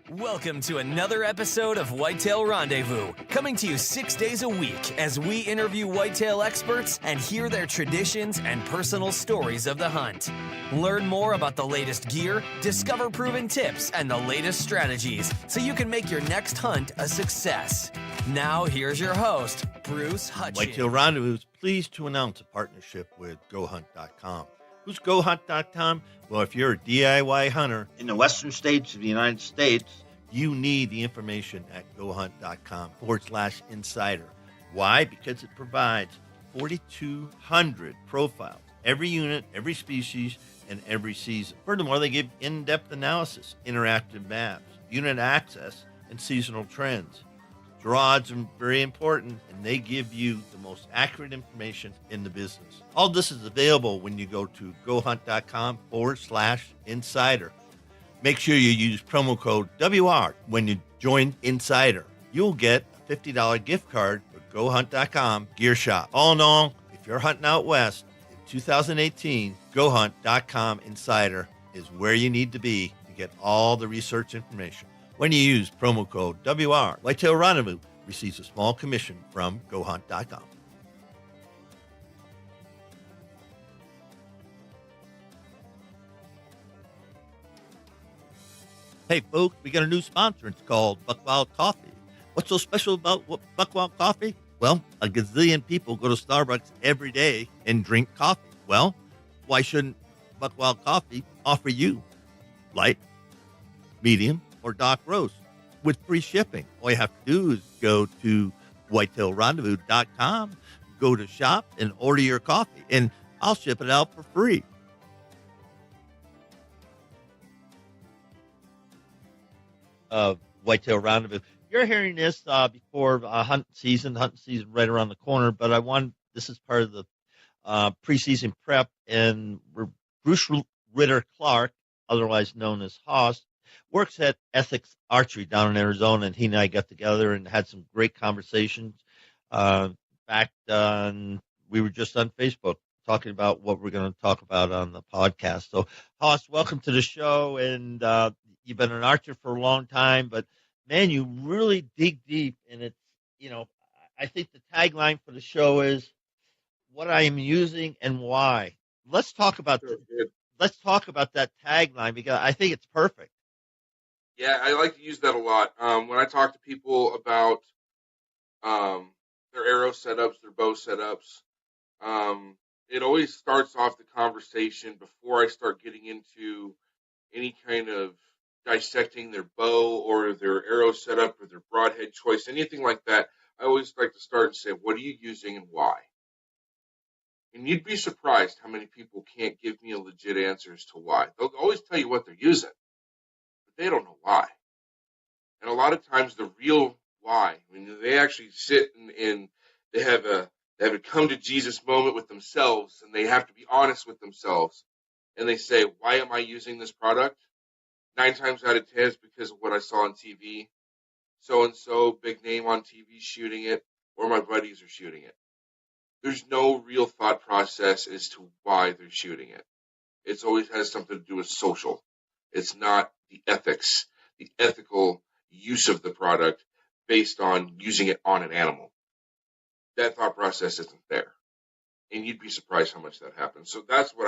Welcome to another episode of Whitetail Rendezvous, coming to you 6 days a week as we interview whitetail experts and hear their traditions and personal stories of the hunt. Learn more about the latest gear, discover proven tips, and the latest strategies so you can make your next hunt a success. Now, here's your host, Bruce Hutchins. Whitetail Rendezvous is pleased to announce a partnership with GoHunt.com. Who's GoHunt.com? Well, if you're a DIY hunter in the western states of the United States, you need the information at GoHunt.com/insider. Why? Because it provides 4,200 profiles, every unit, every species, and every season. Furthermore, they give in-depth analysis, interactive maps, unit access, and seasonal trends. Draw odds are very important, and they give you the most accurate information in the business. All this is available when you go to GoHunt.com/insider. Make sure you use promo code WR when you join Insider. You'll get a $50 gift card for GoHunt.com Gear Shop. All in all, if you're hunting out west in 2018, GoHunt.com Insider is where you need to be to get all the research information. When you use promo code WR, Whitetail Rendezvous receives a small commission from GoHunt.com. Hey, folks, we got a new sponsor. It's called Buckwild Coffee. What's so special about Buckwild Coffee? Well, a gazillion people go to Starbucks every day and drink coffee. Well, why shouldn't Buckwild Coffee offer you light, medium, or dark roast with free shipping? All you have to do is go to whitetailrendezvous.com, go to shop, and order your coffee, and I'll ship it out for free. Whitetail Rendezvous. You're hearing this before hunting season right around the corner, but this is part of the preseason prep, and Bruce Ritter-Clark, otherwise known as Hoss, works at Ethics Archery down in Arizona, and he and I got together and had some great conversations. We were just on Facebook talking about what we're going to talk about on the podcast. So, Hoss, welcome to the show, and you've been an archer for a long time, but man, you really dig deep, and it's, I think the tagline for the show is what I am using and why. Let's talk about that tagline, because I think it's perfect. Yeah, I like to use that a lot. When I talk to people about their arrow setups, their bow setups, it always starts off the conversation before I start getting into any kind of dissecting their bow or their arrow setup or their broadhead choice, anything like that. I always like to start and say, what are you using and why? And you'd be surprised how many people can't give me a legit answer as to why. They'll always tell you what they're using, but they don't know why. And a lot of times the real why, when they actually sit and they have a come to Jesus moment with themselves, and they have to be honest with themselves, and they say, why am I using this product? 9 times out of 10 is because of what I saw on TV. So-and-so, big name on TV shooting it, or my buddies are shooting it. There's no real thought process as to why they're shooting it. It always has something to do with social. It's not the ethics, the ethical use of the product based on using it on an animal. That thought process isn't there. And you'd be surprised how much that happens. So that's what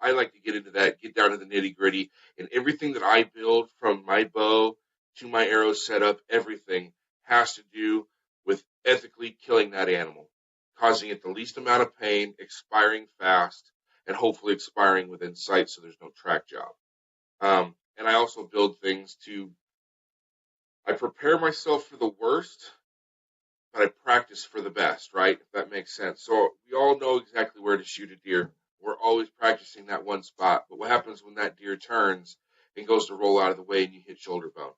I like to get into that, get down to the nitty-gritty, and everything that I build, from my bow to my arrow setup, everything has to do with ethically killing that animal, causing it the least amount of pain, expiring fast, and hopefully expiring within sight so there's no track job. And I also build things I prepare myself for the worst, but I practice for the best, right? If that makes sense. So we all know exactly where to shoot a deer. We're always practicing that one spot. But what happens when that deer turns and goes to roll out of the way and you hit shoulder bone?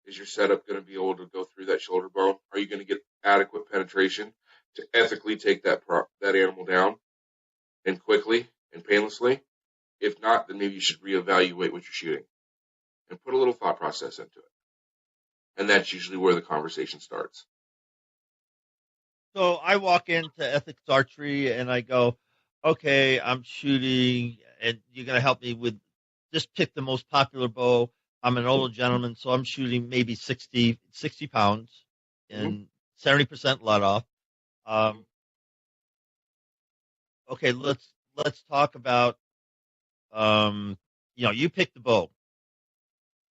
Is your setup going to be able to go through that shoulder bone? Are you going to get adequate penetration to ethically take that animal down and quickly and painlessly? If not, then maybe you should reevaluate what you're shooting and put a little thought process into it. And that's usually where the conversation starts. So I walk into Ethics Archery and I go, okay, I'm shooting, and you're going to help me with just pick the most popular bow. I'm an older gentleman, so I'm shooting maybe 60 pounds and 70% let off. Okay, let's talk about, you pick the bow.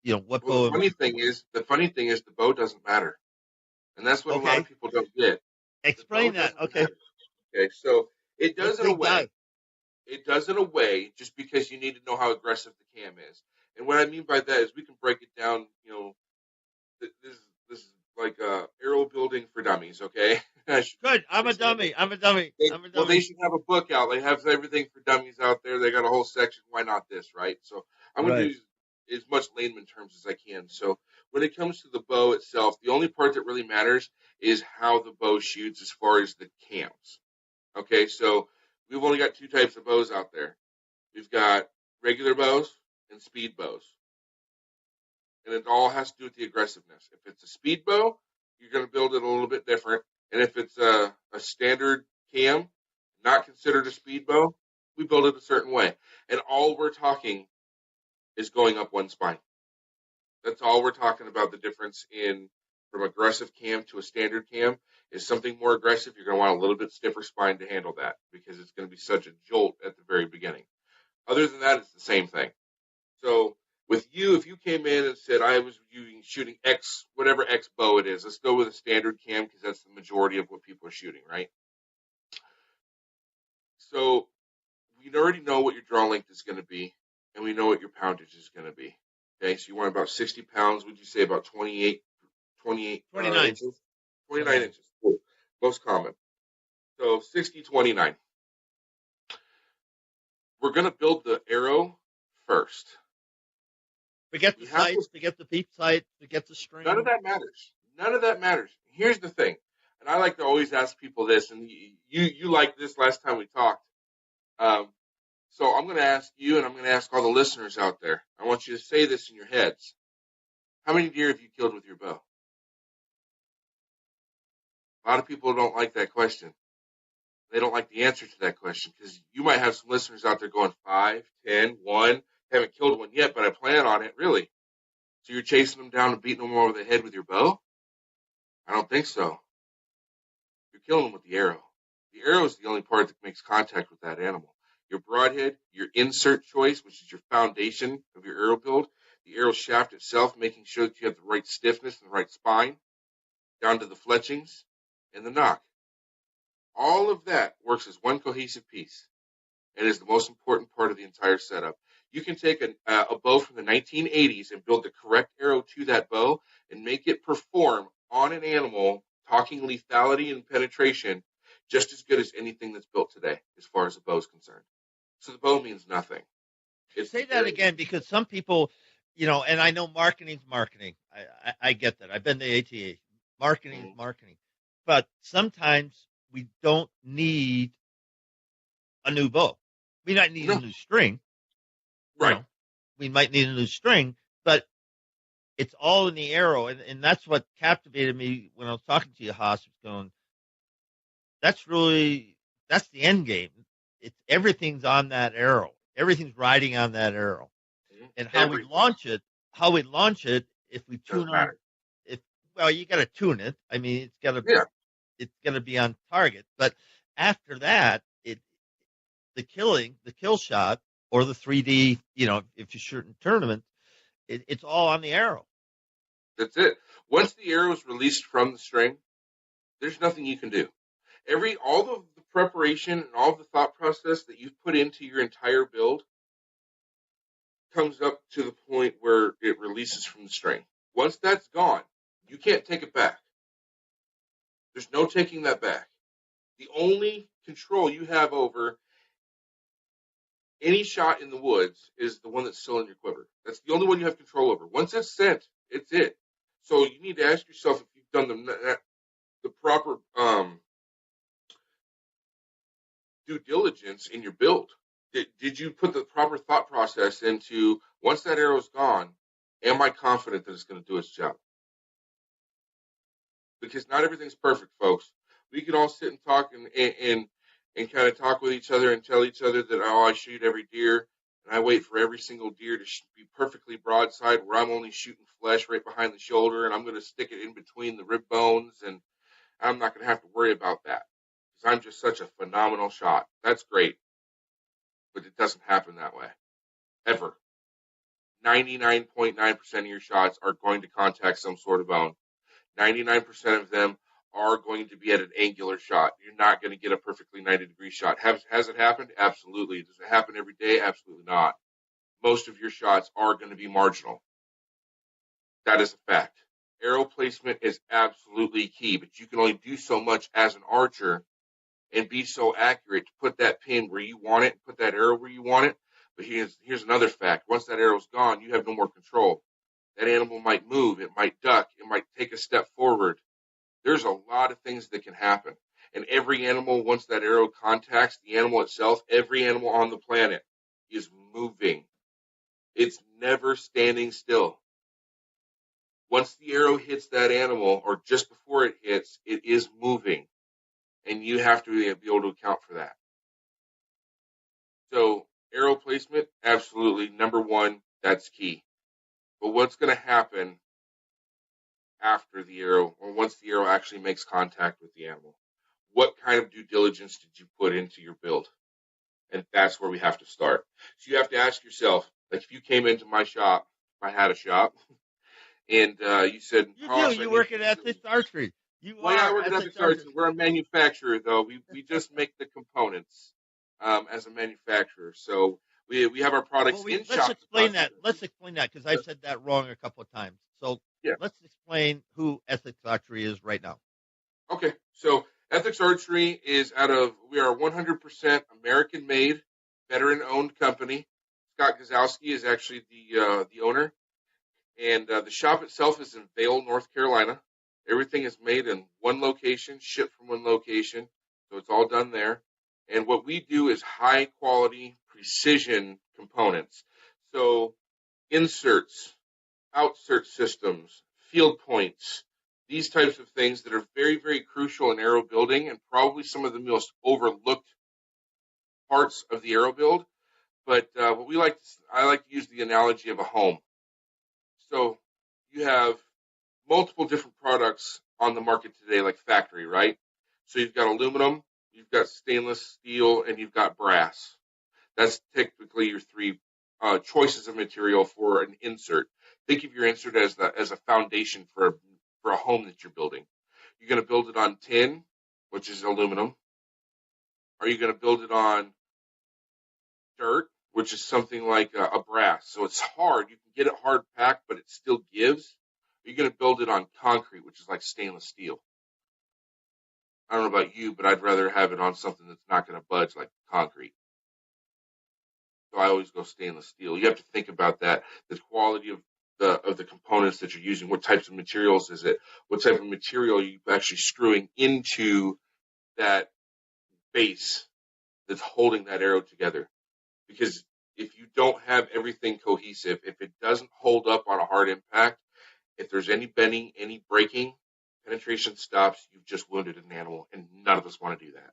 What Well, bow? the funny thing is the bow doesn't matter, and that's what a lot of people don't get. Explain that. Okay. Matter. Okay, so it does in a Big way. dive. It does in a way, just because you need to know how aggressive the cam is. And what I mean by that is we can break it down. This is like arrow building for dummies. Okay. Good. I'm a dummy. Well, they should have a book out. They have everything for dummies out there. They got a whole section. Why not this, right? So I'm going to use as much layman terms as I can. So when it comes to the bow itself, the only part that really matters is how the bow shoots as far as the cams. Okay, so we've only got two types of bows out there. We've got regular bows and speed bows. And it all has to do with the aggressiveness. If it's a speed bow, you're going to build it a little bit different. And if it's a standard cam, not considered a speed bow, we build it a certain way. And all we're talking is going up one spine. That's all we're talking about. The difference from aggressive cam to a standard cam is something more aggressive. You're going to want a little bit stiffer spine to handle that because it's going to be such a jolt at the very beginning. Other than that, it's the same thing. So with you, if you came in and said, I was shooting X, whatever X bow it is, let's go with a standard cam because that's the majority of what people are shooting, right? So we already know what your draw length is going to be, and we know what your poundage is going to be. Okay, so you want about 60 pounds. Would you say about 29 inches? 29 inches. Cool. Most common. So 60, 29. We're going to build the arrow first. Forget the sights, forget the peep sight, forget the string. None of that matters. Here's the thing, and I like to always ask people this, and you liked this last time we talked. So I'm going to ask you, and I'm going to ask all the listeners out there. I want you to say this in your heads. How many deer have you killed with your bow? A lot of people don't like that question. They don't like the answer to that question because you might have some listeners out there going 5, 10, 1. Haven't killed one yet, but I plan on it, really. So you're chasing them down and beating them over the head with your bow? I don't think so. You're killing them with the arrow. The arrow is the only part that makes contact with that animal. Your broadhead, your insert choice, which is your foundation of your arrow build, the arrow shaft itself, making sure that you have the right stiffness and the right spine, down to the fletchings and the knock. All of that works as one cohesive piece and is the most important part of the entire setup. You can take a bow from the 1980s and build the correct arrow to that bow and make it perform on an animal, talking lethality and penetration, just as good as anything that's built today as far as the bow is concerned. So the bow means nothing. Say that again, because some people, and I know marketing's marketing. I get that. I've been to ATA. Marketing is marketing. But sometimes we don't need a new bow. We might need a new string. Right. We might need a new string, but it's all in the arrow. And that's what captivated me when I was talking to you, Haas, going, that's the end game. Everything's on that arrow. Everything's riding on that arrow. And how we launch it, if we tune it, you got to tune it. I mean, it's got to be on target. But after that, the kill shot or the 3D, if you shoot in tournaments, it's all on the arrow. That's it. Once the arrow is released from the string, there's nothing you can do. All of the preparation and all of the thought process that you've put into your entire build comes up to the point where it releases from the string. Once that's gone, you can't take it back. There's no taking that back. The only control you have over any shot in the woods is the one that's still in your quiver. That's the only one you have control over. Once it's sent, it's it. So you need to ask yourself if you've done the proper due diligence in your build. Did you put the proper thought process into, once that arrow's gone, am I confident that it's going to do its job? Because not everything's perfect, folks. We can all sit and talk and kind of talk with each other and tell each other that, I shoot every deer. and I wait for every single deer to be perfectly broadside, where I'm only shooting flesh right behind the shoulder, and I'm going to stick it in between the rib bones, and I'm not going to have to worry about that because I'm just such a phenomenal shot. That's great, but it doesn't happen that way ever. 99.9% of your shots are going to contact some sort of bone. 99% of them are going to be at an angular shot. You're not going to get a perfectly 90-degree shot. Has it happened? Absolutely. Does it happen every day? Absolutely not. Most of your shots are going to be marginal. That is a fact. Arrow placement is absolutely key, but you can only do so much as an archer and be so accurate to put that pin where you want it, put that arrow where you want it. But here's another fact. Once that arrow's gone, you have no more control. That animal might move, it might duck, it might take a step forward. There's a lot of things that can happen. And every animal, once that arrow contacts the animal itself, every animal on the planet is moving. It's never standing still. Once the arrow hits that animal, or just before it hits, it is moving. And you have to be able to account for that. So arrow placement, absolutely, number one, that's key. But what's going to happen after the arrow, or once the arrow actually makes contact with the animal? What kind of due diligence did you put into your build? And that's where we have to start. So you have to ask yourself, like if you came into my shop, if I had a shop, and you said, You work at Ethics Archery. I work at Ethics Archery. We're a manufacturer, though. We just make the components as a manufacturer. So we have our products in shop. Let's explain that. Let's explain that because I've said that wrong a couple of times. So let's explain who Ethics Archery is right now. Okay, so Ethics Archery is we are a 100% American-made, veteran-owned company. Scott Gazowski is actually the owner. And the shop itself is in Vail, North Carolina. Everything is made in one location, shipped from one location. So it's all done there. And what we do is high-quality, precision components. So inserts, outsert systems, field points, these types of things that are very, very crucial in arrow building and probably some of the most overlooked parts of the arrow build. But I like to use the analogy of a home. So you have multiple different products on the market today, like factory, right? So you've got aluminum, you've got stainless steel, and you've got brass. That's typically your three choices of material for an insert. Think of your insert as a foundation for a home that you're building. You're going to build it on tin, which is aluminum. Are you going to build it on dirt, which is something like a brass? So it's hard. You can get it hard packed, but it still gives. You're going to build it on concrete, which is like stainless steel. I don't know about you, but I'd rather have it on something that's not going to budge like concrete. So I always go stainless steel. You have to think about that, the quality of the components that you're using. What types of materials is it? What type of material are you actually screwing into that base that's holding that arrow together? Because if you don't have everything cohesive, if it doesn't hold up on a hard impact, if there's any bending, any breaking, penetration stops, you've just wounded an animal, and none of us want to do that.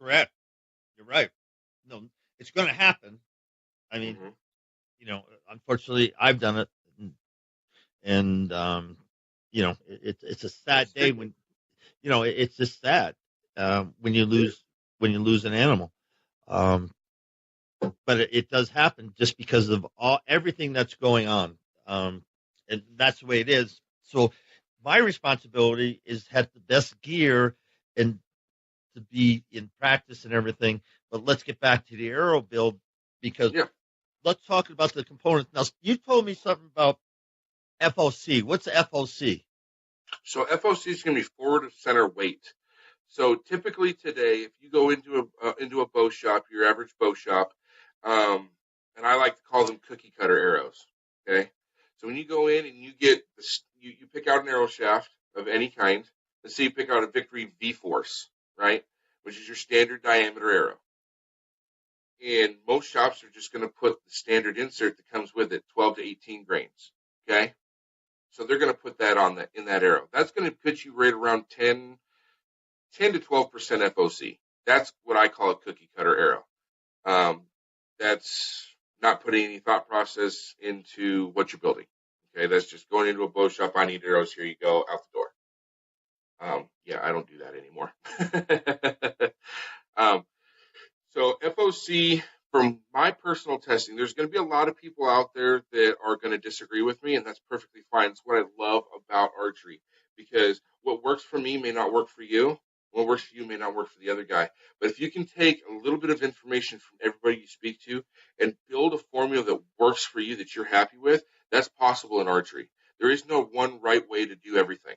Correct. You're right. No, it's going to happen. I mean, unfortunately, I've done it, and it's a sad day when, it's just sad when you lose an animal. But it does happen just because of everything that's going on, and that's the way it is. So my responsibility is to have the best gear and to be in practice and everything. But let's get back to the arrow build because let's talk about the components. Now, you told me something about FOC. What's FOC? So FOC is going to be forward of center weight. So typically today, if you go into a bow shop, your average bow shop, and I like to call them cookie cutter arrows. Okay, so when you go in and you get you pick out an arrow shaft of any kind. Let's say you pick out a Victory V-Force, right, which is your standard diameter arrow. And most shops are just going to put the standard insert that comes with it, 12 to 18 grains. Okay, so they're going to put that in that arrow. That's going to put you right around 10 to 12% FOC. That's what I call a cookie cutter arrow. That's not putting any thought process into what you're building. Okay, that's just going into a bow shop. I need arrows. Here you go, out the door. Yeah, I don't do that anymore. So FOC, from my personal testing, there's going to be a lot of people out there that are going to disagree with me, and that's perfectly fine. It's what I love about archery, because what works for me may not work for you. What works for you may not work for the other guy. But if you can take a little bit of information from everybody you speak to and build a formula that works for you, that you're happy with, that's possible in archery. There is no one right way to do everything.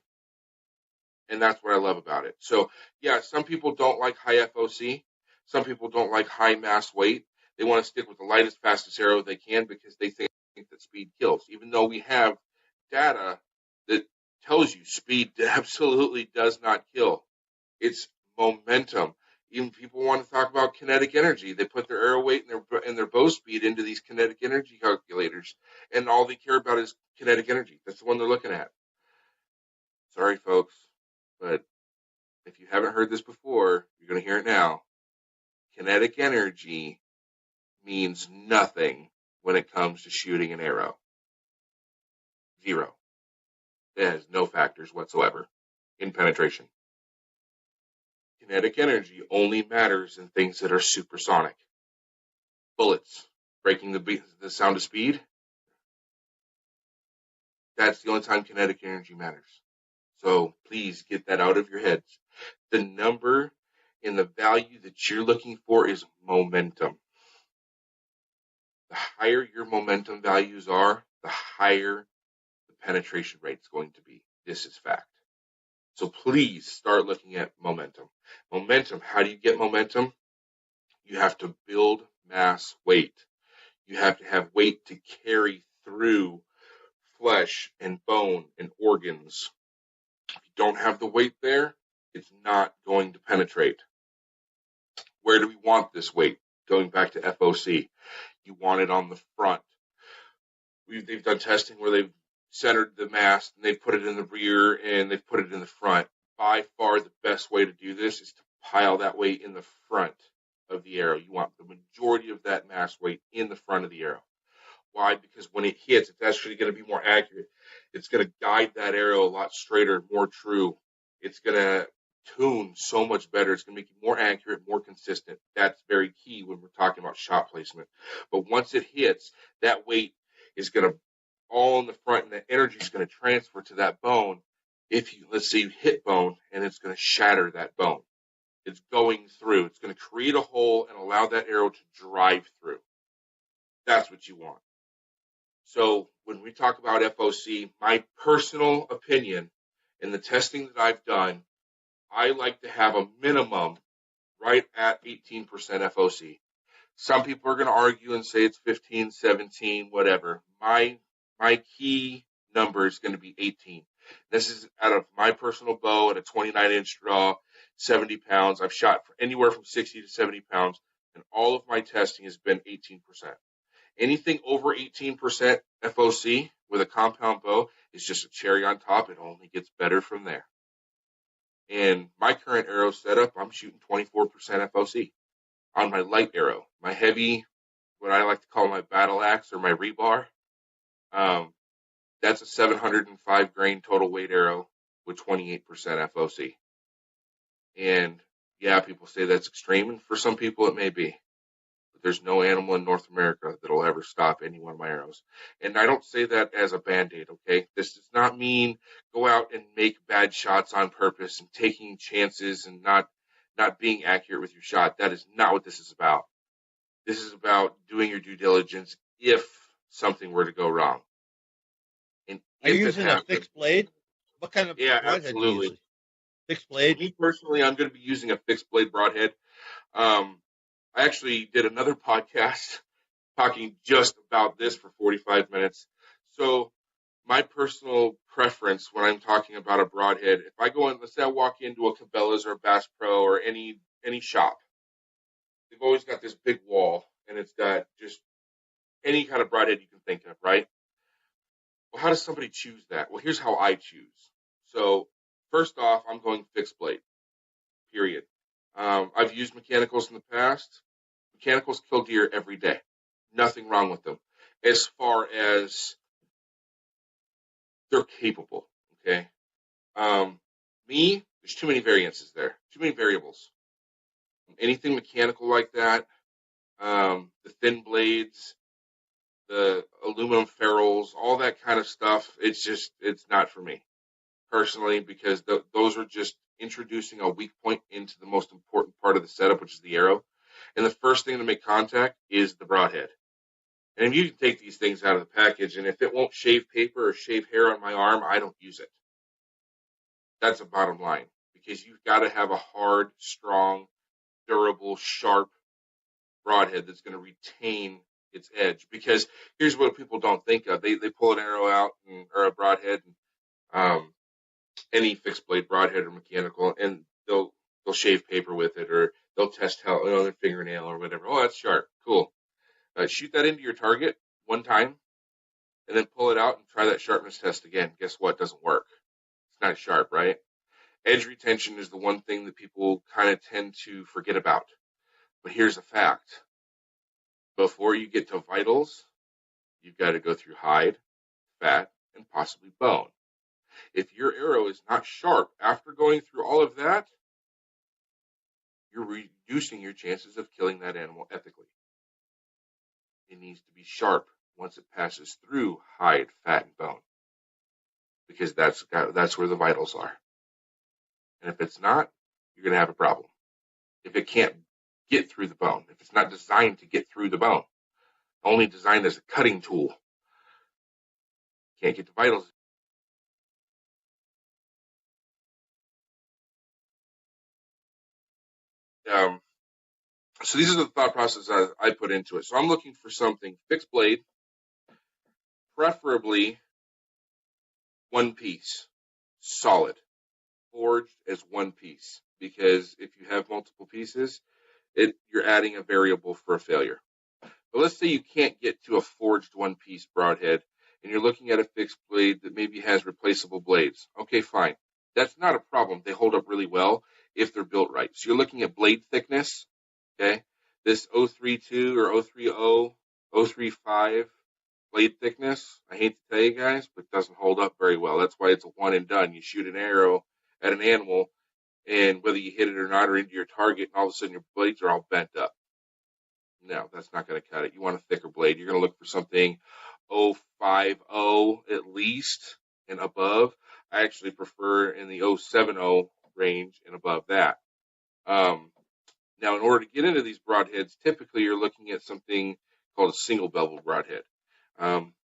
And that's what I love about it. So, yeah, some people don't like high FOC. Some people don't like high mass weight. They want to stick with the lightest, fastest arrow they can because they think that speed kills, even though we have data that tells you speed absolutely does not kill. It's momentum. Even people want to talk about kinetic energy. They put their arrow weight and their bow speed into these kinetic energy calculators, and all they care about is kinetic energy. That's the one they're looking at. Sorry, folks, but if you haven't heard this before, you're going to hear it now. Kinetic energy means nothing when it comes to shooting an arrow. Zero. It has no factors whatsoever in penetration. Kinetic energy only matters in things that are supersonic. Bullets breaking the sound of speed. That's the only time kinetic energy matters. So please get that out of your heads. The number and the value that you're looking for is momentum. The higher your momentum values are, the higher the penetration rate is going to be. This is fact. So please start looking at momentum. Momentum, how do you get momentum? You have to build mass weight. You have to have weight to carry through flesh and bone and organs. If you don't have the weight there, it's not going to penetrate. Where do we want this weight? Going back to FOC, you want it on the front. They've done testing where they've centered the mass and they've put it in the rear and they've put it in the front. By far, the best way to do this is to pile that weight in the front of the arrow. You want the majority of that mass weight in the front of the arrow. Why? Because when it hits, it's actually going to be more accurate. It's going to guide that arrow a lot straighter, more true. It's going to tune so much better. It's going to make you more accurate, more consistent. That's very key when we're talking about shot placement. But once it hits, that weight is going to all in the front, and the energy is going to transfer to that bone. Let's say you hit bone, and it's going to shatter that bone. It's going through. It's going to create a hole and allow that arrow to drive through. That's what you want. So when we talk about FOC, my personal opinion in the testing that I've done, I like to have a minimum right at 18% FOC. Some people are going to argue and say it's 15, 17, whatever. My key number is going to be 18. This is out of my personal bow at a 29-inch draw, 70 pounds. I've shot for anywhere from 60 to 70 pounds, and all of my testing has been 18%. Anything over 18% FOC with a compound bow is just a cherry on top. It only gets better from there. And my current arrow setup, I'm shooting 24% FOC on my light arrow. My heavy, what I like to call my battle axe or my rebar, that's a 705 grain total weight arrow with 28% FOC. And yeah, people say that's extreme, and for some people it may be. But there's no animal in North America that'll ever stop any one of my arrows. And I don't say that as a band-aid, okay? This does not mean go out and make bad shots on purpose and taking chances and not being accurate with your shot. That is not what this is about. This is about doing your due diligence if something were to go wrong. And are you using a fixed blade? What kind of broadhead absolutely. are you using? Fixed blade? Me personally, I'm going to be using a fixed blade broadhead. I actually did another podcast talking just about this for 45 minutes. So my personal preference when I'm talking about a broadhead, if I go in, let's say I walk into a Cabela's or a Bass Pro or any shop, they've always got this big wall, and it's got just any kind of broadhead you can think of, right? Well, how does somebody choose that? Well, here's how I choose. So first off, I'm going fixed blade, period. I've used mechanicals in the past. Mechanicals kill deer every day. Nothing wrong with them as far as they're capable. Okay. There's too many variances there. Too many variables. Anything mechanical like that, the thin blades, the aluminum ferrules, all that kind of stuff, it's not for me personally, because those are just introducing a weak point into the most important part of the setup, which is the arrow. And the first thing to make contact is the broadhead. And if you can take these things out of the package, and if it won't shave paper or shave hair on my arm, I don't use it. That's the bottom line, because you've got to have a hard, strong, durable, sharp broadhead that's going to retain its edge. Because here's what people don't think of. They pull an arrow out or a broadhead, any fixed blade broadhead or mechanical, and they'll shave paper with it, or they'll test how their fingernail or whatever. Oh, that's sharp. Cool. Shoot that into your target one time, and then pull it out and try that sharpness test again. Guess what? Doesn't work. It's not sharp, right? Edge retention is the one thing that people kind of tend to forget about. But here's a fact. Before you get to vitals, you've got to go through hide, fat, and possibly bone. If your arrow is not sharp after going through all of that, you're reducing your chances of killing that animal ethically. It needs to be sharp once it passes through hide, fat, and bone, because that's where the vitals are. And if it's not, you're going to have a problem. If it can't get through the bone, if it's not designed to get through the bone, only designed as a cutting tool, can't get the vitals. So these are the thought process I put into it. So I'm looking for something fixed blade, preferably one piece, solid, forged as one piece. Because if you have multiple pieces, you're adding a variable for a failure. But let's say you can't get to a forged one-piece broadhead, and you're looking at a fixed blade that maybe has replaceable blades. Okay, fine. That's not a problem. They hold up really well if they're built right. So you're looking at blade thickness. Okay, this 032 or 030, 035 blade thickness, I hate to tell you guys, but it doesn't hold up very well. That's why it's a one and done. You shoot an arrow at an animal, and whether you hit it or not, or into your target, and all of a sudden your blades are all bent up. No, that's not going to cut it. You want a thicker blade. You're going to look for something 050 at least and above. I actually prefer in the 070 range and above that. Now, in order to get into these broadheads, typically you're looking at something called a single bevel broadhead.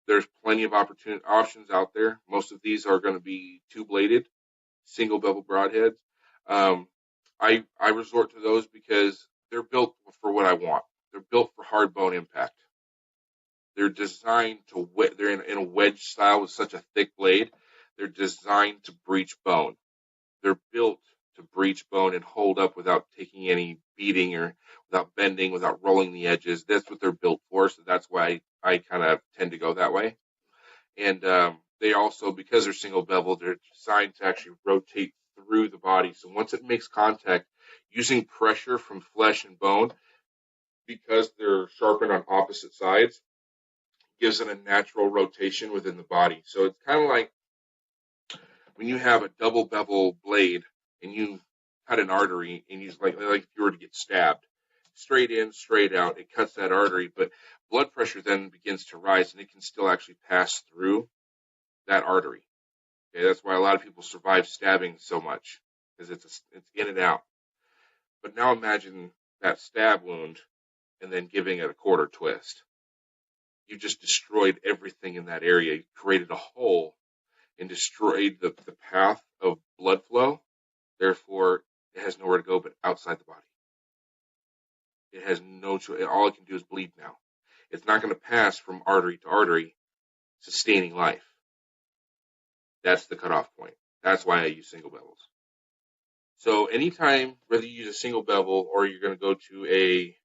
There's plenty of options out there. Most of these are going to be two-bladed, single bevel broadheads. I resort to those because they're built for what I want. They're built for hard bone impact. They're designed to they're in a wedge style with such a thick blade. They're designed to breach bone. They're built to breach bone and hold up without taking any beating or without bending, without rolling the edges. That's what they're built for. So that's why I kind of tend to go that way. And they also, because they're single bevel, they're designed to actually rotate through the body. So once it makes contact, using pressure from flesh and bone, because they're sharpened on opposite sides, gives it a natural rotation within the body. So it's kind of like when you have a double bevel blade and you cut an artery and you like if you were to get stabbed, straight in, straight out, it cuts that artery, but blood pressure then begins to rise and it can still actually pass through that artery. Okay, that's why a lot of people survive stabbing so much, because it's in and out. But now imagine that stab wound and then giving it a quarter twist. You just destroyed everything in that area. You created a hole and destroyed the path of blood flow. Therefore, it has nowhere to go but outside the body. It has no choice. All it can do is bleed now. It's not going to pass from artery to artery, sustaining life. That's the cutoff point. That's why I use single bevels. So anytime, whether you use a single bevel or you're going to go to a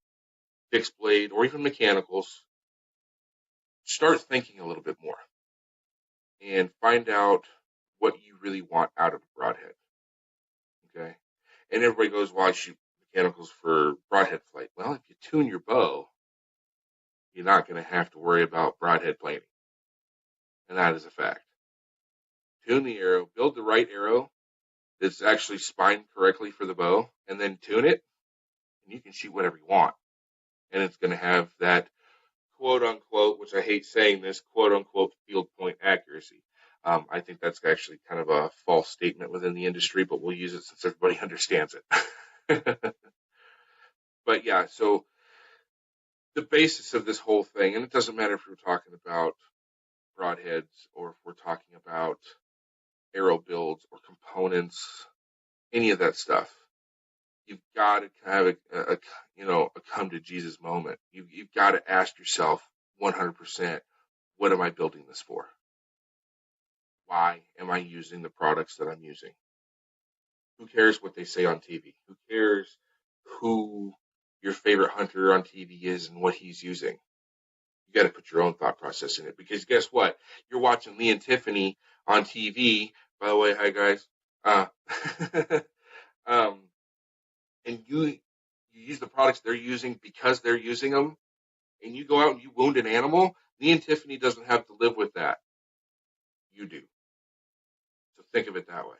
fixed blade or even mechanicals, start thinking a little bit more and find out what you really want out of a broadhead. Okay? And everybody goes, well, I shoot mechanicals for broadhead flight. Well, if you tune your bow, you're not going to have to worry about broadhead planing. And that is a fact. Tune the arrow, build the right arrow that's actually spined correctly for the bow, and then tune it, and you can shoot whatever you want. And it's going to have that quote-unquote, which I hate saying this, quote-unquote field point accuracy. I think that's actually kind of a false statement within the industry, but we'll use it since everybody understands it. But yeah, so the basis of this whole thing, and it doesn't matter if we're talking about broadheads or if we're talking about arrow builds or components, any of that stuff, you've got to have a come to Jesus moment. You've got to ask yourself 100%, what am I building this for? Why am I using the products that I'm using? Who cares what they say on TV? Who cares who your favorite hunter on TV is and what he's using? You got to put your own thought process in it, because guess what? You're watching Lee and Tiffany on TV. By the way, hi guys. And you use the products they're using because they're using them, and you go out and you wound an animal. Lee and Tiffany doesn't have to live with that. You do. So think of it that way.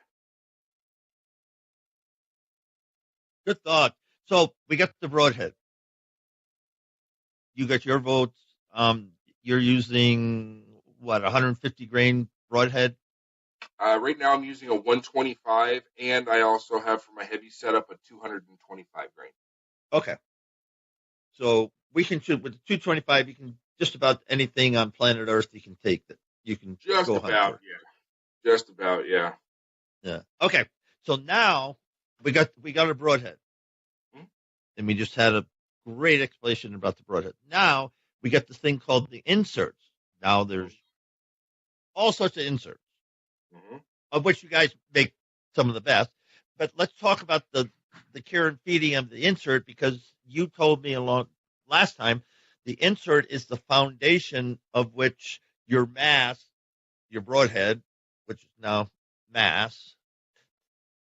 Good thought. So we got the broadhead. You got your votes. You're using what, 150 grain broadhead? Right now I'm using a 125, and I also have for my heavy setup a 225 grain. Okay. So we can shoot with the 225. You can just about anything on planet Earth you can take that you can just go about, hunt for. Yeah. Just about, yeah. Yeah. Okay. So now we got a broadhead, and we just had a great explanation about the broadhead. Now we got this thing called the inserts. Now there's all sorts of inserts, of which you guys make some of the best. But let's talk about the care and feeding of the insert, because you told me last time the insert is the foundation of which your mass, your broadhead, which is now mass,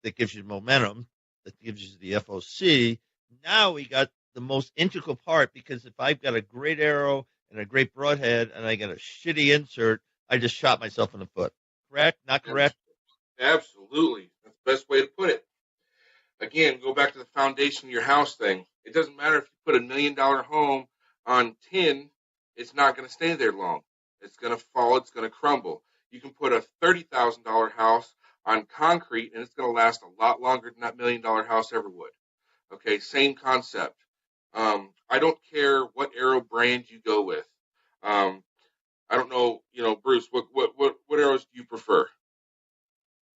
that gives you momentum, that gives you the FOC. Now we got the most integral part, because if I've got a great arrow and a great broadhead and I got a shitty insert, I just shot myself in the foot. Correct? Not correct? Absolutely. That's the best way to put it. Again, go back to the foundation of your house thing. It doesn't matter if you put $1 million home on tin, it's not going to stay there long. It's going to fall. It's going to crumble. You can put a $30,000 house on concrete, and it's going to last a lot longer than that $1 million house ever would. Okay, same concept. I don't care what arrow brand you go with. I don't know, Bruce, what arrows do you prefer?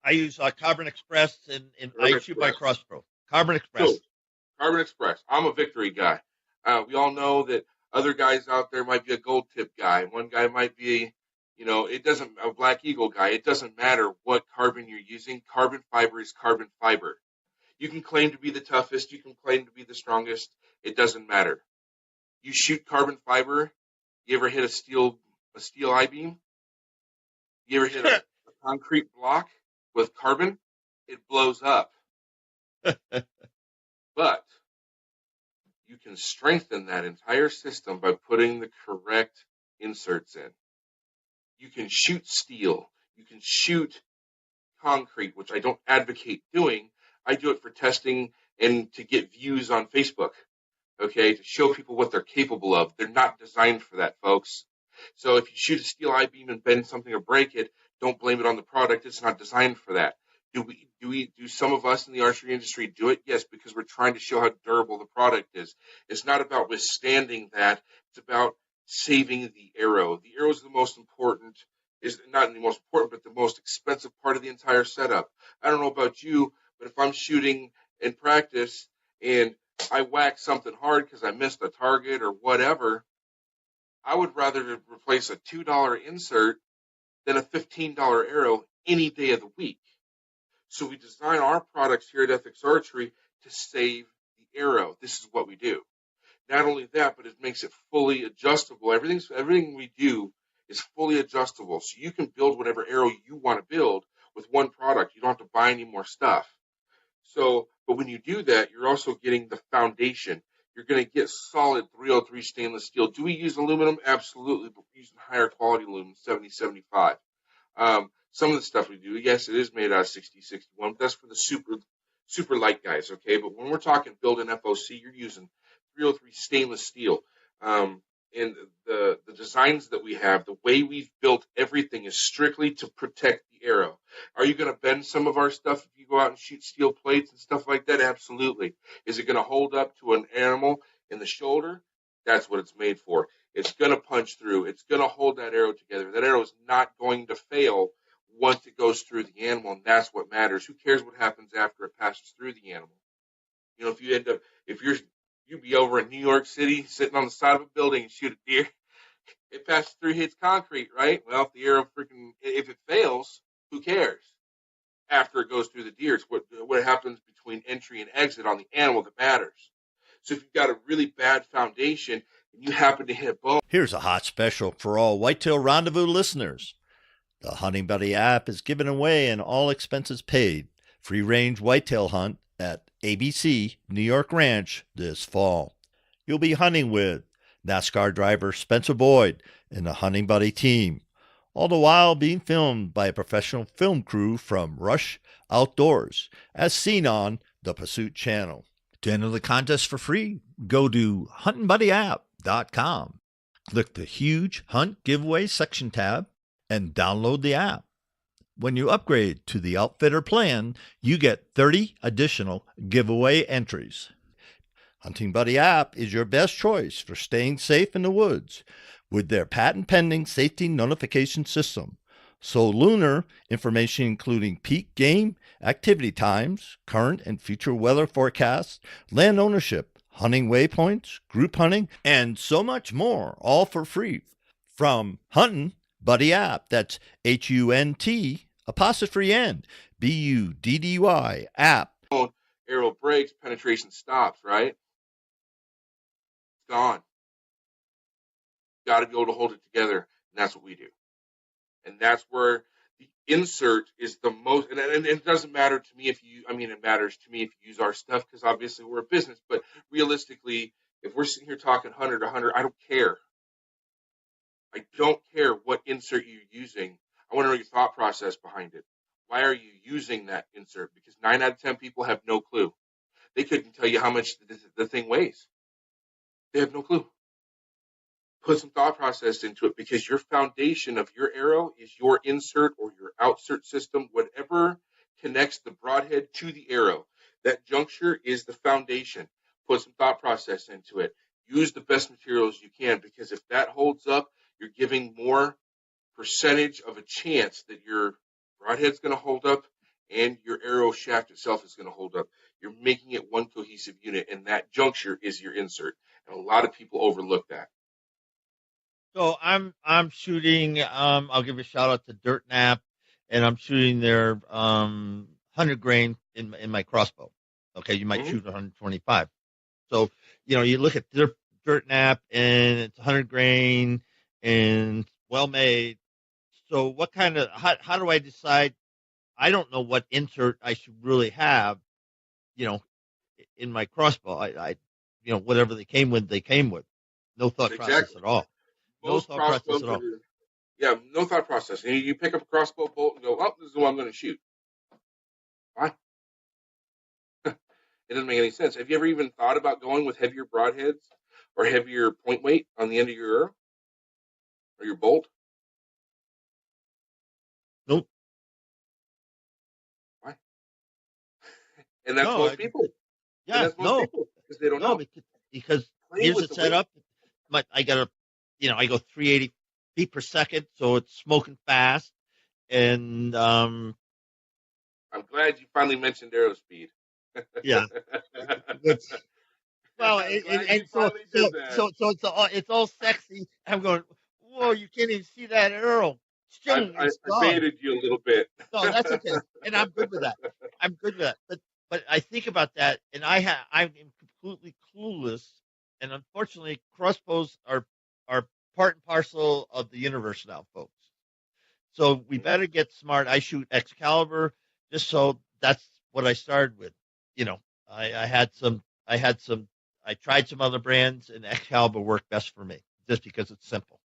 I use Carbon Express, and I shoot my crossbow. Carbon Express. Cool. Carbon Express. I'm a Victory guy. We all know that other guys out there might be a Gold Tip guy. One guy might be, a Black Eagle guy. It doesn't matter what carbon you're using. Carbon fiber is carbon fiber. You can claim to be the toughest. You can claim to be the strongest. It doesn't matter. You shoot carbon fiber. You ever hit a steel I-beam? You ever hit a concrete block with carbon? It blows up. But you can strengthen that entire system by putting the correct inserts in. You can shoot steel. You can shoot concrete, which I don't advocate doing. I do it for testing and to get views on Facebook, okay, to show people what they're capable of. They're not designed for that, folks. So if you shoot a steel I-beam and bend something or break it, don't blame it on the product. It's not designed for that. Do some of us in the archery industry do it? Yes, because we're trying to show how durable the product is. It's not about withstanding that. It's about saving the arrow. The arrow is the most important, is not the most important, but the most expensive part of the entire setup. I don't know about you, but if I'm shooting in practice and I whack something hard because I missed a target or whatever, I would rather replace a $2 insert than a $15 arrow any day of the week. So we design our products here at Ethics Archery to save the arrow. This is what we do. Not only that, but it makes it fully adjustable. Everything we do is fully adjustable. So you can build whatever arrow you want to build with one product. You don't have to buy any more stuff. So, but when you do that, you're also getting the foundation. You're going to get solid 303 stainless steel. Do we use aluminum? Absolutely, but we're using higher quality aluminum, 7075. Some of the stuff we do, yes, it is made out of 6061, but that's for the super light guys, okay? But when we're talking building FOC, you're using 303 stainless steel. And the designs that we have, the way we've built everything is strictly to protect the arrow. Are you going to bend some of our stuff if you go out and shoot steel plates and stuff like that? Absolutely. Is it going to hold up to an animal in the shoulder? That's what it's made for. It's going to punch through. It's going to hold that arrow together. That arrow is not going to fail once it goes through the animal, and that's what matters. Who cares what happens after it passes through the animal? You know, if you be over in New York City sitting on the side of a building and shoot a deer, it passes through, hits concrete, right? Well, if the arrow if it fails, who cares? After it goes through the deer, it's what happens between entry and exit on the animal that matters. So if you've got a really bad foundation and you happen to hit bone. Here's a hot special for all Whitetail Rendezvous listeners. The Hunting Buddy app is giving away an all expenses paid free-range whitetail hunt at ABC New York Ranch this fall. You'll be hunting with NASCAR driver Spencer Boyd and the Hunting Buddy team, all the while being filmed by a professional film crew from Rush Outdoors, as seen on the Pursuit channel. To enter the contest for free, go to huntingbuddy.app.com. Click the Huge Hunt Giveaway section tab and download the app. When you upgrade to the Outfitter plan, you get 30 additional giveaway entries. Hunting Buddy app is your best choice for staying safe in the woods with their patent-pending safety notification system. So lunar information including peak game, activity times, current and future weather forecasts, land ownership, hunting waypoints, group hunting, and so much more, all for free from Hunting Buddy app. That's HUNT apostrophe N BUDDY app. Arrow breaks, penetration stops, right? It's gone. Got to be able to hold it together, and that's what we do. And that's where the insert is the most, and it doesn't matter to me it matters to me if you use our stuff, because obviously we're a business, but realistically, if we're sitting here talking hunter to hunter, I don't care. I don't care what insert you're using. I want to know your thought process behind it. Why are you using that insert? Because 9 out of 10 people have no clue. They couldn't tell you how much the thing weighs. They have no clue. Put some thought process into it, because your foundation of your arrow is your insert or your outsert system, whatever connects the broadhead to the arrow. That juncture is the foundation. Put some thought process into it. Use the best materials you can, because if that holds up, you're giving more percentage of a chance that your broadhead's going to hold up and your arrow shaft itself is going to hold up. You're making it one cohesive unit, and that juncture is your insert. And a lot of people overlook that. So I'm shooting. I'll give a shout out to Dirt Nap, and I'm shooting their 100 grain in my crossbow. Okay, you might shoot 125. So you look at their Dirt Nap, and it's 100 grain and well made. So what kind of how do I decide? I don't know what insert I should really have. In my crossbow, I whatever they came with. No thought process at all. Most crossbows no thought process. You pick up a crossbow bolt and go, oh, this is what I'm going to shoot. Why? It doesn't make any sense. Have you ever even thought about going with heavier broadheads or heavier point weight on the end of your arrow or your bolt? Nope. Why? And that's most people. Yeah, that's most people, because they don't know. Because here's the setup. I got I go 380 feet per second, so it's smoking fast. And I'm glad you finally mentioned arrow speed. Yeah. Well, it's all sexy. I'm going, whoa! You can't even see that arrow. I baited you a little bit. No, that's okay, and I'm good with that. But I think about that, and I'm completely clueless. And unfortunately, crossbows are part and parcel of the universe now, folks. So we better get smart. I shoot Excalibur, just so that's what I started with. I had some, I tried some other brands, and Excalibur worked best for me just because it's simple,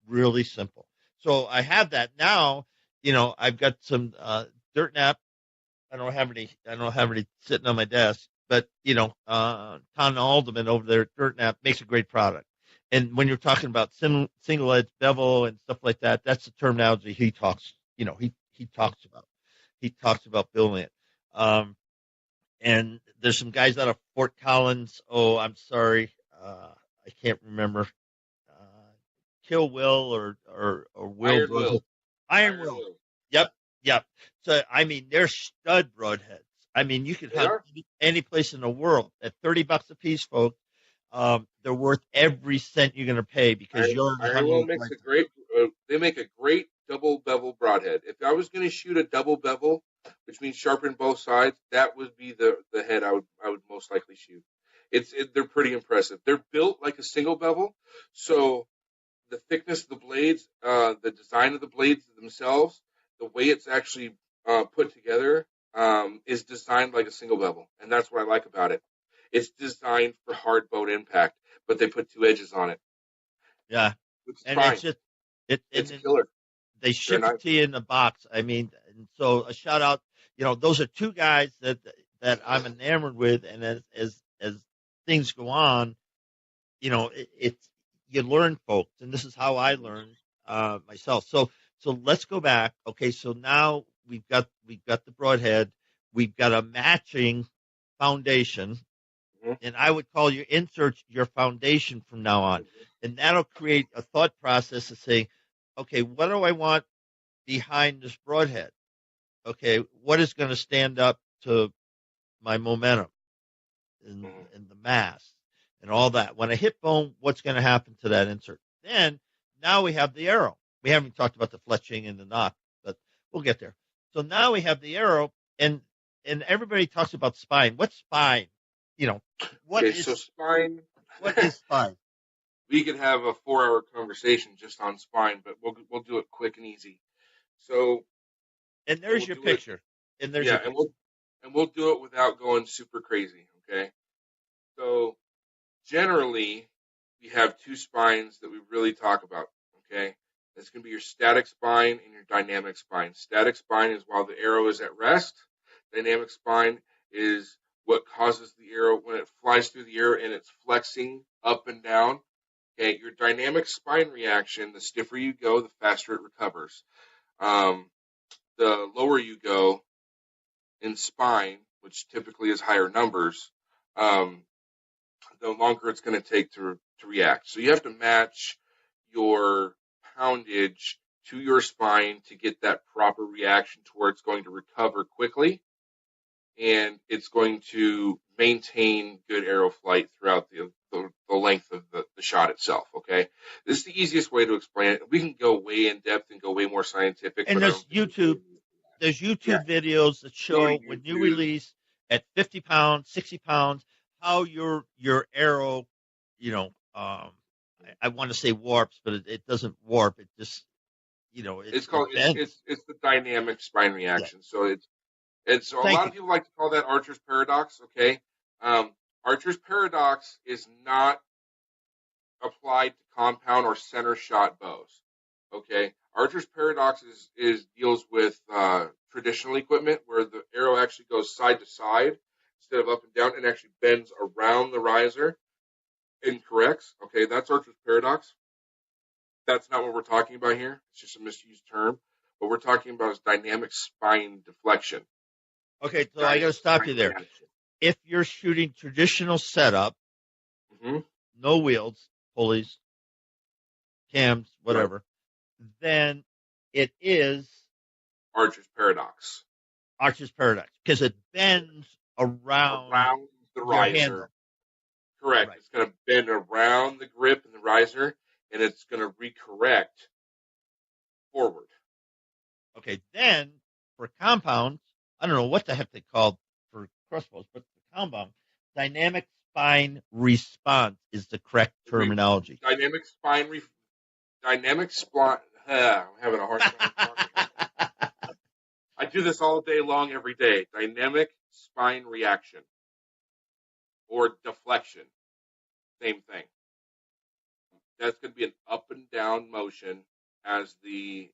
really simple. So I have that now. I've got some dirt nap. I don't have any sitting on my desk, but Tom Alderman over there at Dirt Nap makes a great product. And when you're talking about single edge bevel and stuff like that, that's the terminology he talks. He talks about. He talks about building it. And there's some guys out of Fort Collins. Oh, I'm sorry, I can't remember. Kill Will or Will Iron Will. Yep. Yep. So, I mean, they're stud broadheads. I mean, you could have any place in the world at $30 a piece, folks. They're worth every cent you're going to pay because Iron Will makes a great. They make a great double bevel broadhead. If I was going to shoot a double bevel, which means sharpen both sides, that would be the head I would most likely shoot. They're pretty impressive. They're built like a single bevel, so the thickness of the blades, the design of the blades themselves, the way it's actually put together is designed like a single bevel, and that's what I like about it. It's designed for hard bone impact, but they put two edges on it. Yeah, and fine. It's killer. They ship it to you in the box. I mean, and so a shout out. Those are two guys that I'm enamored with, and as things go on, it's you learn, folks, and this is how I learned myself. So let's go back. Okay, so now we've got the broadhead, we've got a matching foundation, and I would call your inserts your foundation from now on, and that'll create a thought process of saying, okay, what do I want behind this broadhead? Okay, what is going to stand up to my momentum and the mass and all that? When I hit bone, what's going to happen to that insert? Then now we have the arrow. We haven't talked about the fletching and the knock, but we'll get there. So now we have the arrow, and everybody talks about spine. What's spine? What is spine? What is spine? We could have a 4-hour conversation just on spine, but we'll do it quick and easy. So, and there's your picture. And there's your picture. And we'll do it without going super crazy. Okay. So generally, we have two spines that we really talk about. Okay. That's going to be your static spine and your dynamic spine. Static spine is while the arrow is at rest. Dynamic spine is what causes the arrow when it flies through the air and it's flexing up and down. Okay, your dynamic spine reaction, the stiffer you go, the faster it recovers. The lower you go in spine, which typically is higher numbers, the longer it's going to take to react. So you have to match your poundage to your spine to get that proper reaction to where it's going to recover quickly, and it's going to maintain good arrow flight throughout the length of the shot itself. Okay, this is the easiest way to explain it. We can go way in depth and go way more scientific. And there's YouTube videos that show when you release at 50 pounds, 60 pounds, how your arrow, I want to say warps, but it doesn't warp. It just, it's the dynamic spine reaction. Yeah. So a lot of people like to call that Archer's paradox. Okay. Archer's paradox is not applied to compound or center shot bows. Okay. Archer's paradox deals with traditional equipment where the arrow actually goes side to side instead of up and down and actually bends around the riser and corrects. Okay. That's Archer's paradox. That's not what we're talking about here. It's just a misused term. What we're talking about is dynamic spine deflection. Okay, so I got to stop you there. If you're shooting traditional setup, no wheels, pulleys, cams, whatever, then it is Archer's paradox. Archer's paradox, because it bends around the riser. Handle. Correct. Right. It's going to bend around the grip and the riser, and it's going to recorrect forward. Okay, then for compounds, I don't know what the heck they call for crossbows, but the compound, dynamic spine response is the correct terminology. Dynamic spine. I'm having a hard time talking. I do this all day long, every day. Dynamic spine reaction or deflection. Same thing. That's going to be an up and down motion as the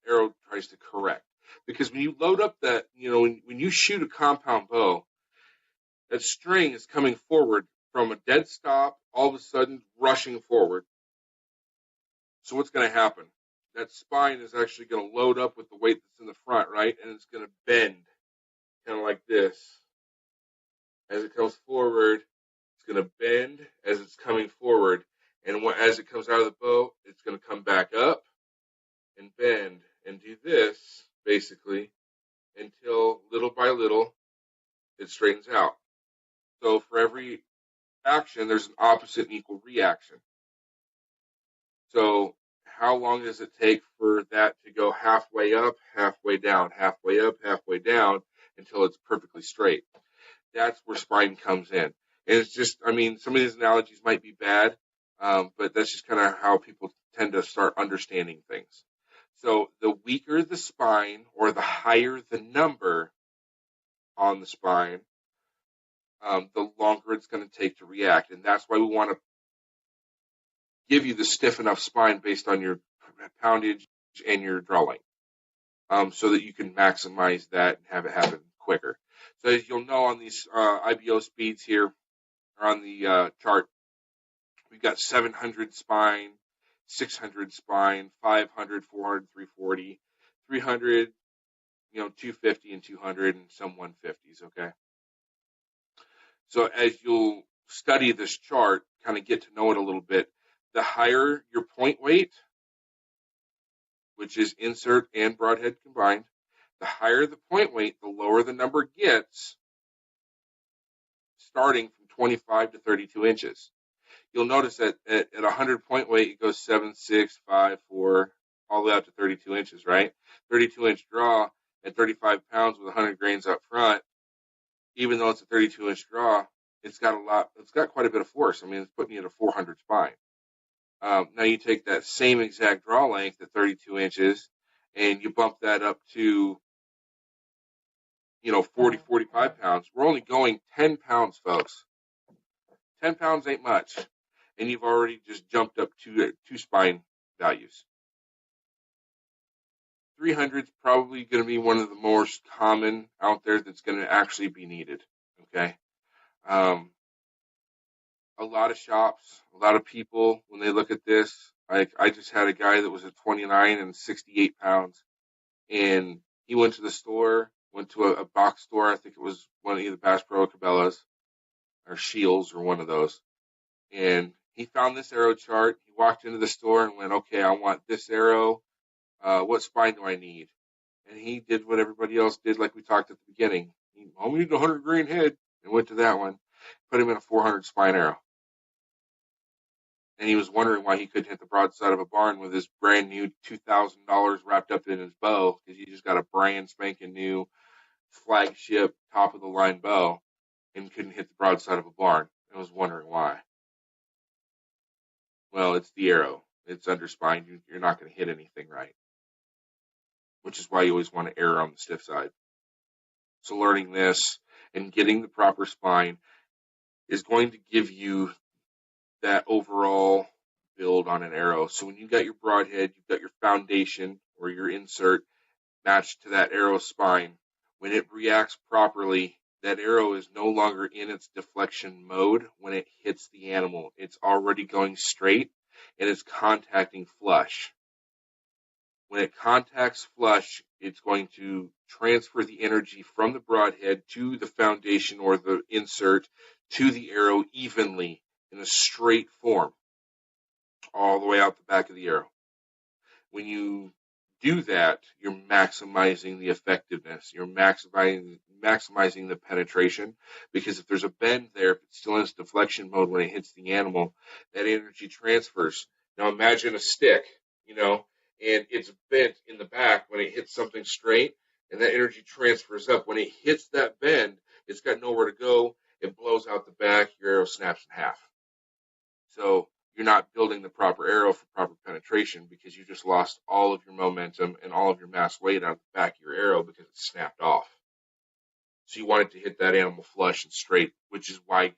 arrow tries to correct. Because when you load up that, when you shoot a compound bow, that string is coming forward from a dead stop, all of a sudden rushing forward. So what's going to happen? That spine is actually going to load up with the weight that's in the front, right? And it's going to bend, kind of like this. As it comes forward, it's going to bend as it's coming forward. And as it comes out of the bow, it's going to come back up and bend and do this, basically, until little by little it straightens out. So for every action, there's an opposite and equal reaction. So how long does it take for that to go halfway up, halfway down, halfway up, halfway down, until it's perfectly straight? That's where spine comes in. And it's just, some of these analogies might be bad, but that's just kind of how people tend to start understanding things. So the weaker the spine, or the higher the number on the spine, the longer it's going to take to react. And that's why we want to give you the stiff enough spine based on your poundage and your draw length, so that you can maximize that and have it happen quicker. So as you'll know on these IBO speeds here, or on the chart, we've got 700 spine, 600 spine, 500, 400, 340, 300, 250 and 200, and some 150s, okay? So as you'll study this chart, kind of get to know it a little bit, the higher your point weight, which is insert and broadhead combined, the higher the point weight, the lower the number gets, starting from 25 to 32 inches. You'll notice that at 100 point weight, it goes 7, 6, 5, 4, all the way up to 32 inches, right? 32-inch draw at 35 pounds with 100 grains up front, even though it's a 32-inch draw, it's got quite a bit of force. It's putting you at a 400 spine. Now you take that same exact draw length at 32 inches and you bump that up to, 40, 45 pounds. We're only going 10 pounds, folks. 10 pounds ain't much. And you've already just jumped up two spine values. 300 is probably going to be one of the most common out there that's going to actually be needed. Okay. A lot of shops, a lot of people, when they look at this, I just had a guy that was at 29 and 68 pounds, and he went to the store, went to a box store. I think it was one of either Bass Pro or Cabela's or Shields or one of those. And he found this arrow chart. He walked into the store and went, okay, I want this arrow. What spine do I need? And he did what everybody else did, like we talked at the beginning. He needs a 100 grain head, and went to that one, put him in a 400 spine arrow. And he was wondering why he couldn't hit the broadside of a barn with his brand new $2,000 wrapped up in his bow, because he just got a brand spanking new flagship top of the line bow and couldn't hit the broadside of a barn. I was wondering why. Well, it's the arrow. It's under spine. You're not going to hit anything right, which is why you always want to err on the stiff side. So learning this and getting the proper spine is going to give you that overall build on an arrow. So when you got your broadhead, you've got your foundation or your insert matched to that arrow spine. When it reacts properly, that arrow is no longer in its deflection mode when it hits the animal. It's already going straight and it's contacting flush. When it contacts flush, it's going to transfer the energy from the broadhead to the foundation or the insert to the arrow evenly in a straight form, all the way out the back of the arrow. When you do that, you're maximizing the effectiveness. You're maximizing the penetration, because if there's a bend there, if it's still in its deflection mode when it hits the animal, that energy transfers. Now imagine a stick, and it's bent in the back when it hits something straight, and that energy transfers up. When it hits that bend, it's got nowhere to go. It blows out the back. Your arrow snaps in half. So you're not building the proper arrow for proper penetration, because you just lost all of your momentum and all of your mass weight out the back of your arrow because it snapped off. So you want it to hit that animal flush and straight, which is why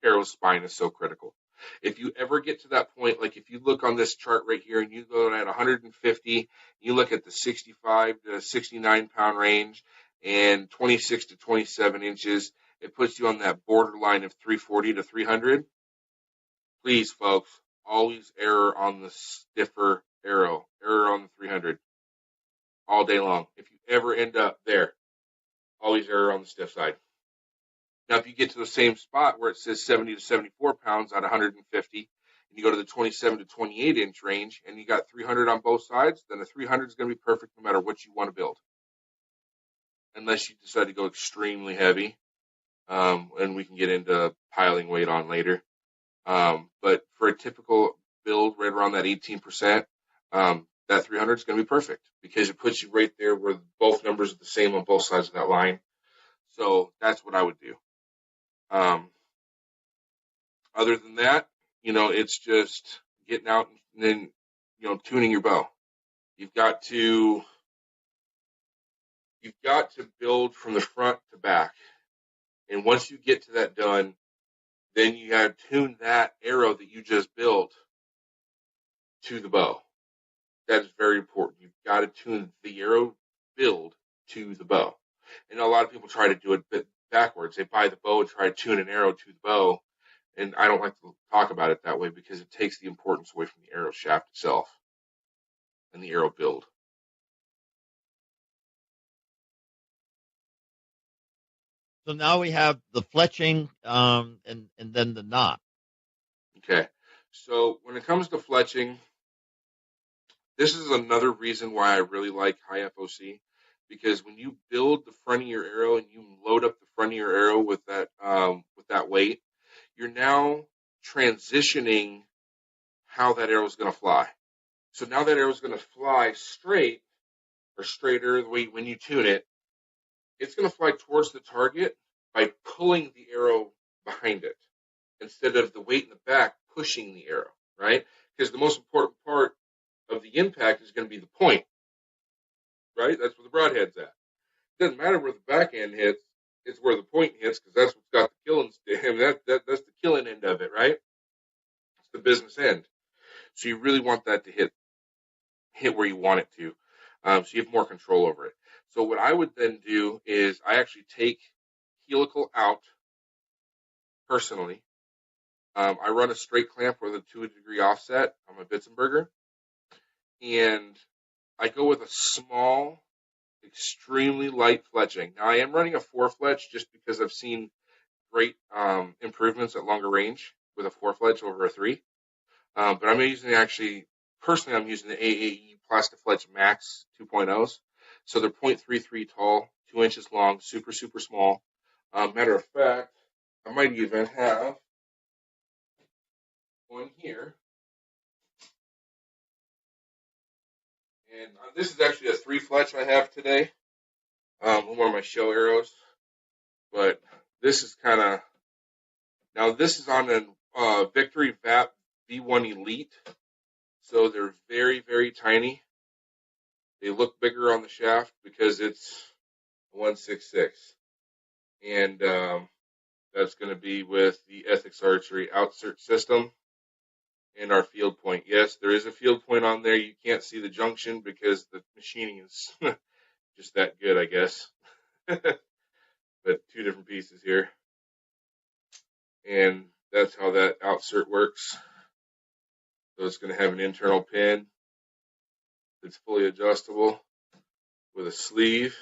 arrow spine is so critical. If you ever get to that point, like if you look on this chart right here and you go at 150, you look at the 65 to 69 pound range and 26 to 27 inches, it puts you on that borderline of 340 to 300. Please, folks, always err on the stiffer arrow. Error on the 300 all day long. If you ever end up there, always err on the stiff side. Now, if you get to the same spot where it says 70 to 74 pounds at 150, and you go to the 27 to 28 inch range, and you got 300 on both sides, then the 300 is going to be perfect no matter what you want to build. Unless you decide to go extremely heavy, and we can get into piling weight on later. But for a typical build right around that 18%, that 300 is going to be perfect because it puts you right there where both numbers are the same on both sides of that line. So that's what I would do. Other than that, it's just getting out and then, tuning your bow. You've got to build from the front to back. And once you get to that done, then you got to tune that arrow that you just built to the bow. That is very important. You've got to tune the arrow build to the bow. And a lot of people try to do it backwards. They buy the bow and try to tune an arrow to the bow. And I don't like to talk about it that way because it takes the importance away from the arrow shaft itself and the arrow build. So now we have the fletching and then the knot. Okay. So when it comes to fletching, this is another reason why I really like high FOC, because when you build the front of your arrow and you load up the front of your arrow with that weight, you're now transitioning how that arrow is going to fly. So now that arrow is going to fly straight or straighter the way when you tune it, it's going to fly towards the target by pulling the arrow behind it instead of the weight in the back pushing the arrow, right? Because the most important part of the impact is going to be the point, right? That's where the broadhead's at. It doesn't matter where the back end hits, it's where the point hits because that's what's got the killing. That's the killing end of it, right? It's the business end. So you really want that to hit where you want it to, so you have more control over it. So what I would then do is I actually take helical out personally. I run a straight clamp with a 2-degree offset on my Bitzenberger, and I go with a small, extremely light fletching. Now I am running a 4-fletch just because I've seen great improvements at longer range with a 4-fletch over a 3. But I'm using personally I'm using the AAE Plastifletch Max 2.0s. So they're 0.33 tall, 2 inches long, super, super small. Matter of fact, I might even have one here. And this is actually a 3-fletch I have today. One of my show arrows. But this is this is on a Victory VAP V1 Elite. So they're very, very tiny. They look bigger on the shaft because it's 166. And that's going to be with the Ethics Archery outsert system and our field point. Yes, there is a field point on there. You can't see the junction because the machining is just that good, I guess. But 2 different pieces here. And that's how that outsert works. So it's going to have an internal pin that's fully adjustable with a sleeve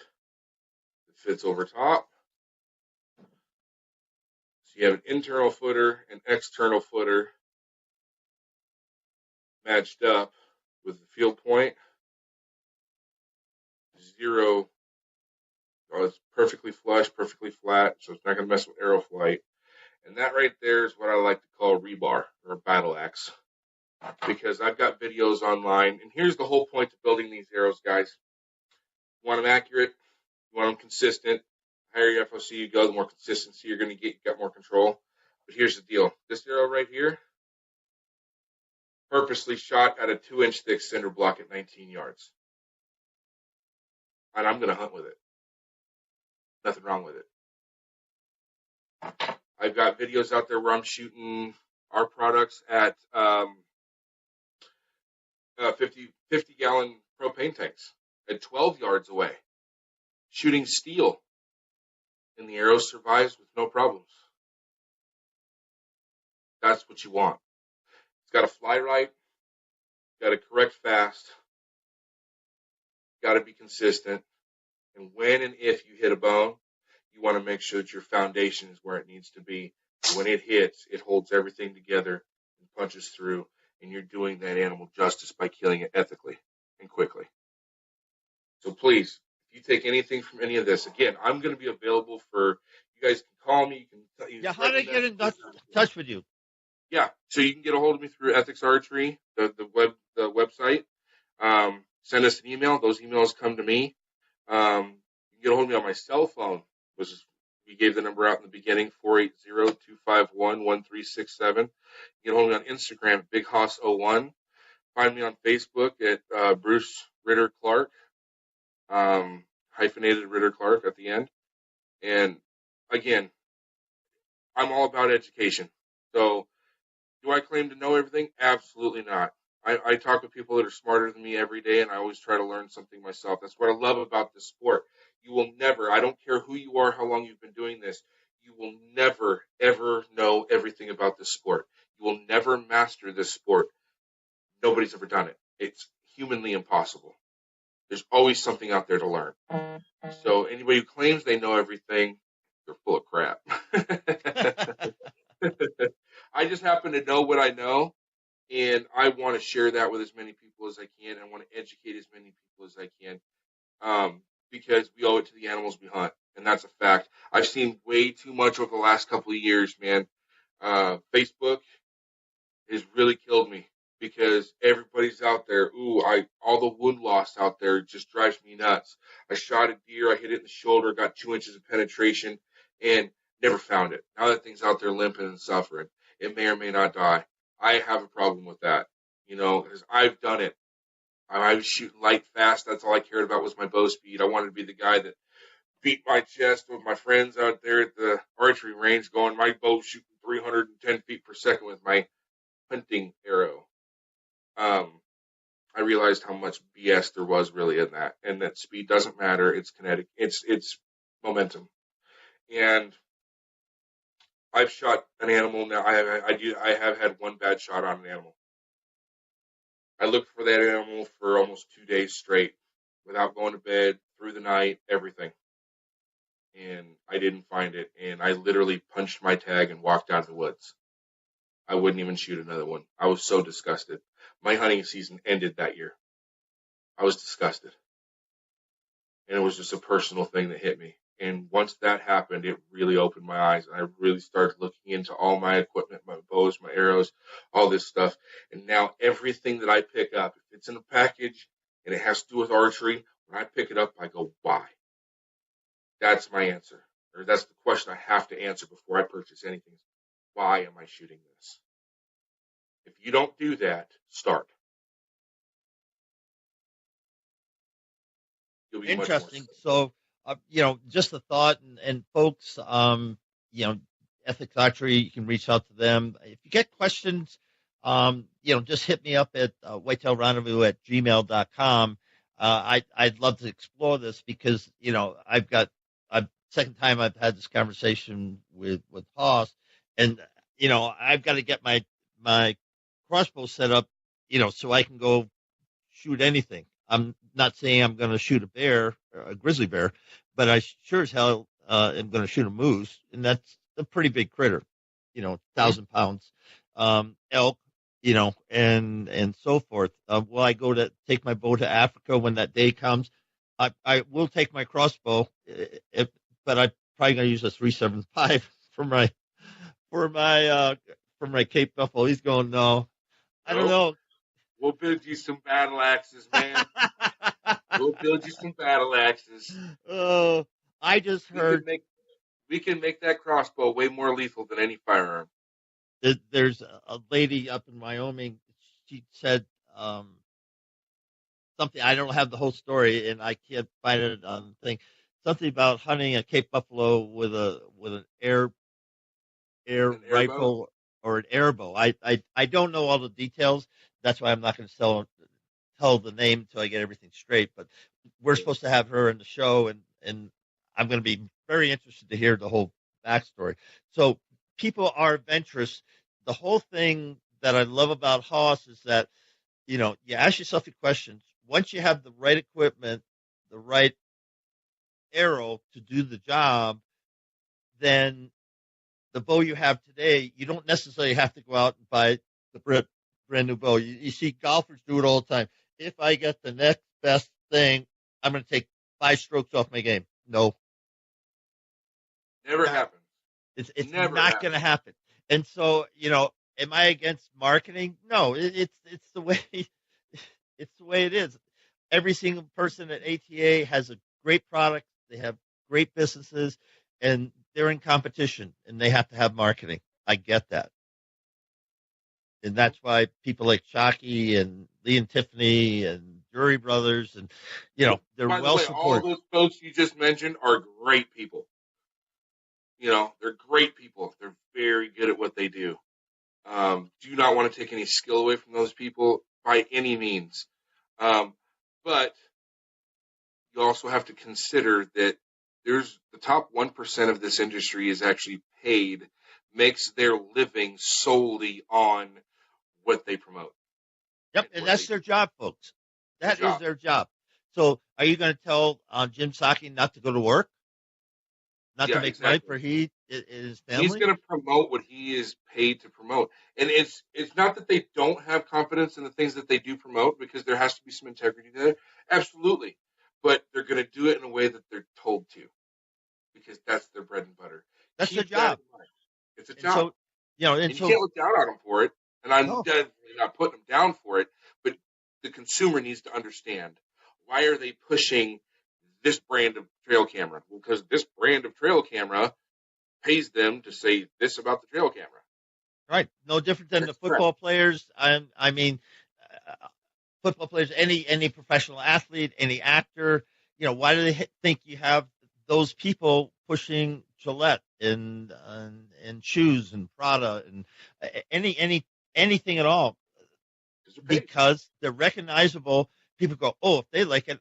that fits over top. So you have an internal footer and external footer matched up with the field point. 0. It's perfectly flush, perfectly flat, so it's not going to mess with arrow flight. And that right there is what I like to call rebar or battle axe, because I've got videos online. And here's the whole point to building these arrows, guys. You want them accurate, you want them consistent. The higher your FOC you go, the more consistency you're going to get. You got more control. But here's the deal. This arrow right here, purposely shot at a 2-inch thick cinder block at 19 yards. And I'm going to hunt with it. Nothing wrong with it. I've got videos out there where I'm shooting our products at 50-gallon propane tanks at 12 yards away, shooting steel, and the arrow survives with no problems. That's what you want. It's got to fly right, got to correct fast, got to be consistent, and when and if you hit a bone, you want to make sure that your foundation is where it needs to be. So when it hits, it holds everything together and punches through, and you're doing that animal justice by killing it ethically and quickly. So please, if you take anything from any of this, again, I'm going to be available for, you guys can call me. How do I get in touch with you? Yeah, so you can get a hold of me through Ethics Archery, the website. Send us an email. Those emails come to me. You can get a hold of me on my cell phone, which is, we gave the number out in the beginning, 480-251-1367. Get a hold of me on Instagram, BigHoss01. Find me on Facebook at Bruce Ritter-Clark, hyphenated Ritter-Clark at the end. And again, I'm all about education. So do I claim to know everything? Absolutely not. I talk with people that are smarter than me every day, and I always try to learn something myself. That's what I love about this sport. You will never, I don't care who you are, how long you've been doing this, you will never, ever know everything about this sport. You will never master this sport. Nobody's ever done it. It's humanly impossible. There's always something out there to learn. So anybody who claims they know everything, they're full of crap. I just happen to know what I know, and I want to share that with as many people as I can. I want to educate as many people as I can, because we owe it to the animals we hunt, and that's a fact. I've seen way too much over the last couple of years, man. Facebook has really killed me because everybody's out there. All the wound loss out there just drives me nuts. I shot a deer, I hit it in the shoulder, got 2 inches of penetration, and never found it. Now that thing's out there limping and suffering. It may or may not die. I have a problem with that, because I've done it. I was shooting light, fast. That's all I cared about was my bow speed. I wanted to be the guy that beat my chest with my friends out there at the archery range going, my bow's shooting 310 feet per second with my hunting arrow. I realized how much BS there was really in that, and that speed doesn't matter. It's kinetic. It's momentum. And I've shot an animal now. I have had one bad shot on an animal. I looked for that animal for almost 2 days straight without going to bed, through the night, everything. And I didn't find it. And I literally punched my tag and walked out of the woods. I wouldn't even shoot another one. I was so disgusted. My hunting season ended that year. I was disgusted. And it was just a personal thing that hit me. And once that happened, it really opened my eyes. And I really started looking into all my equipment, my bows, my arrows, all this stuff. And now everything that I pick up, if it's in a package and it has to do with archery, when I pick it up, I go, why? That's my answer. Or that's the question I have to answer before I purchase anything. Why am I shooting this? If you don't do that, start. You'll be Interesting. Much more So, just a thought, and folks, Ethics Archery, you can reach out to them. If you get questions, just hit me up at whitetailrendezvous@gmail.com. I'd love to explore this because, second time I've had this conversation with Hoss, and, I've got to get my crossbow set up, so I can go shoot anything. I'm not saying I'm going to shoot a bear, a grizzly bear, but I sure as hell am going to shoot a moose, and that's a pretty big critter, 1,000 pounds, elk, and so forth. Will I go to take my bow to Africa when that day comes? I will take my crossbow, but I'm probably going to use a 375 for my Cape Buffalo. He's going, no, I don't know. We'll build you some battle axes, man. We'll build you some battle axes. Oh, I just heard we can make that crossbow way more lethal than any firearm. There's a lady up in Wyoming. She said something. I don't have the whole story, and I can't find it on the thing. Something about hunting a Cape Buffalo with an air air An airbow? rifle or an airbow. I don't know all the details. That's why I'm not going to tell the name until I get everything straight. But we're supposed to have her in the show, and I'm going to be very interested to hear the whole backstory. So people are adventurous. The whole thing that I love about Haas is that, you ask yourself your questions. Once you have the right equipment, the right arrow to do the job, then the bow you have today, you don't necessarily have to go out and buy the brand new bow. You see golfers do it all the time. If I get the next best thing, I'm going to take 5 strokes off my game. No, Never happens. it's Never not going to happen. And so, am I against marketing? No, it's the way it's the way it is. Every single person at ATA has a great product. They have great businesses, and they're in competition, and they have to have marketing. I get that. And that's why people like Shockey and Lee and Tiffany and Drury Brothers, and, they're By well the way, all supported. those folks you just mentioned are great people. They're great people. They're very good at what they do. Do not want to take any skill away from those people by any means. But you also have to consider that there's the top 1% of this industry is actually makes their living solely on what they promote. Yep, and that's their job, folks. That is their job. So are you going to tell Jim Shockey not to go to work? Not to make money for his family? He's going to promote what he is paid to promote. And it's not that they don't have confidence in the things that they do promote, because there has to be some integrity there. Absolutely. But they're going to do it in a way that they're told to, because that's their bread and butter. That's their job. It's a job. So, and you can't look down on them for it. And I'm definitely not putting them down for it. But the consumer needs to understand, why are they pushing this brand of trail camera? Well, because this brand of trail camera pays them to say this about the trail camera. Right. No different than the football players. I mean, football players, any professional athlete, any actor, why do they think you have those people pushing Gillette and shoes and Prada and anything at all? Because they're recognizable. People go, oh, if they like it,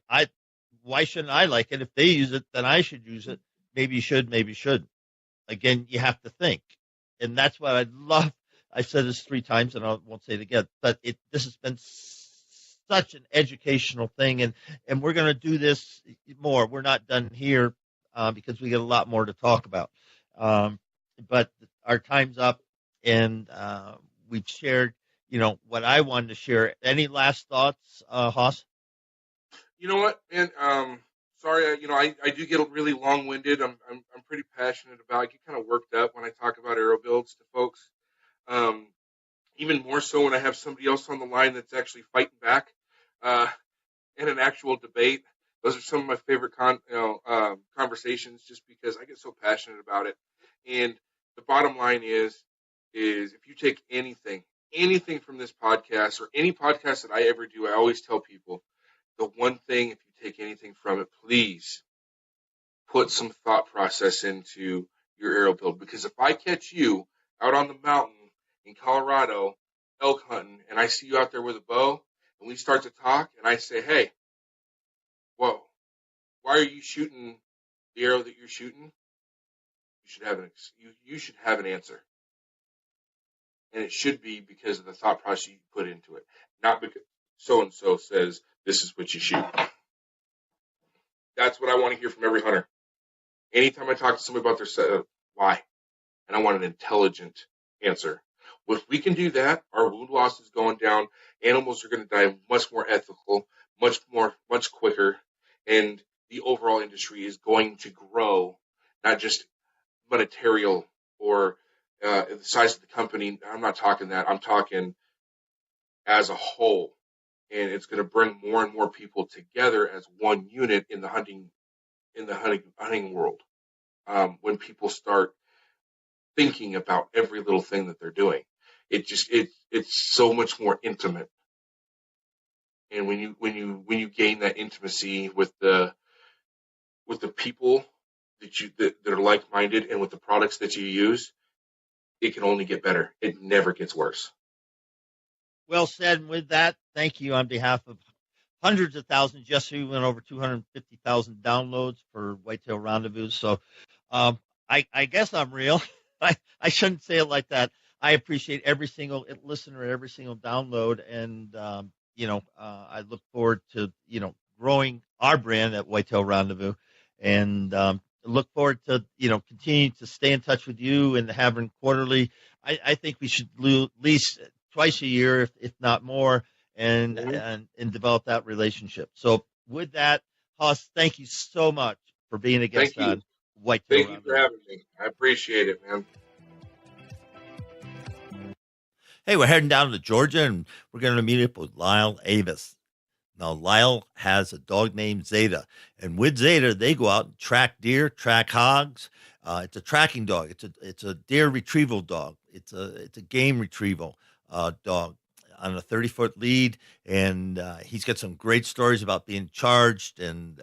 why shouldn't I like it? If they use it, then I should use it. Maybe you should, maybe you shouldn't. Again, you have to think. And that's what I love. I've said this 3 times, and I won't say it again, but this has been such an educational thing, and we're going to do this more. We're not done here because we get a lot more to talk about. But our time's up, and we've shared, what I wanted to share. Any last thoughts, Haas? You know what, man? Sorry, I do get really long-winded. I'm pretty passionate about it. I get kind of worked up when I talk about aero builds to folks. Even more so when I have somebody else on the line that's actually fighting back in an actual debate. Those are some of my favorite conversations, just because I get so passionate about it. And the bottom line is if you take anything from this podcast or any podcast that I ever do, I always tell people, the one thing, if you take anything from it, please put some thought process into your aero build. Because if I catch you out on the mountain in Colorado elk hunting, and I see you out there with a bow, and we start to talk, and I say, hey, whoa, why are you shooting the arrow that you're shooting? You should have an answer. And it should be because of the thought process you put into it, not because so-and-so says this is what you shoot. That's what I want to hear from every hunter. Anytime I talk to somebody about their setup, why? And I want an intelligent answer. If we can do that, our wound loss is going down. Animals are going to die much more ethical, much quicker, and the overall industry is going to grow, not just monetary or the size of the company. I'm not talking that. I'm talking as a whole. And it's going to bring more and more people together as one unit in the hunting world. When people start thinking about every little thing that they're doing, it's so much more intimate. And when you gain that intimacy with the people that are like-minded and with the products that you use, it can only get better. It never gets worse. Well said. And with that, thank you on behalf of hundreds of thousands. Yesterday, we went over 250,000 downloads for Whitetail Rendezvous. So I guess I'm real. I shouldn't say it like that. I appreciate every single listener, every single download. And, I look forward to, growing our brand at Whitetail Rendezvous. And look forward to, continuing to stay in touch with you and having quarterly. I think we should at least twice a year, if not more, and develop that relationship. So with that, Huss, thank you so much for being a guest on Whitetail Rendezvous. Thank you for having me. I appreciate it, man. Hey, we're heading down to Georgia, and we're going to meet up with Lyle Avis. Now, Lyle has a dog named Zeta, and with Zeta, they go out and track deer, track hogs. It's a tracking dog. It's a deer retrieval dog. It's a game retrieval dog on a 30-foot lead, and he's got some great stories about being charged and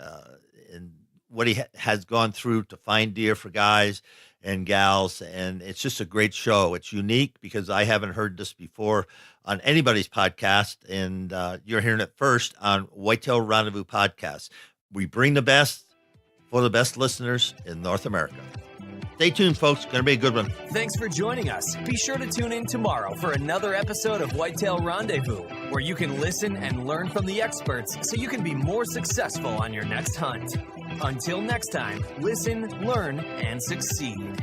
what he has gone through to find deer for guys and gals, and it's just a great show. It's unique because I haven't heard this before on anybody's podcast, and you're hearing it first on Whitetail Rendezvous Podcast. We bring the best for the best listeners in North America. Stay tuned, folks. Going to be a good one. Thanks for joining us. Be sure to tune in tomorrow for another episode of Whitetail Rendezvous, where you can listen and learn from the experts so you can be more successful on your next hunt. Until next time, listen, learn, and succeed.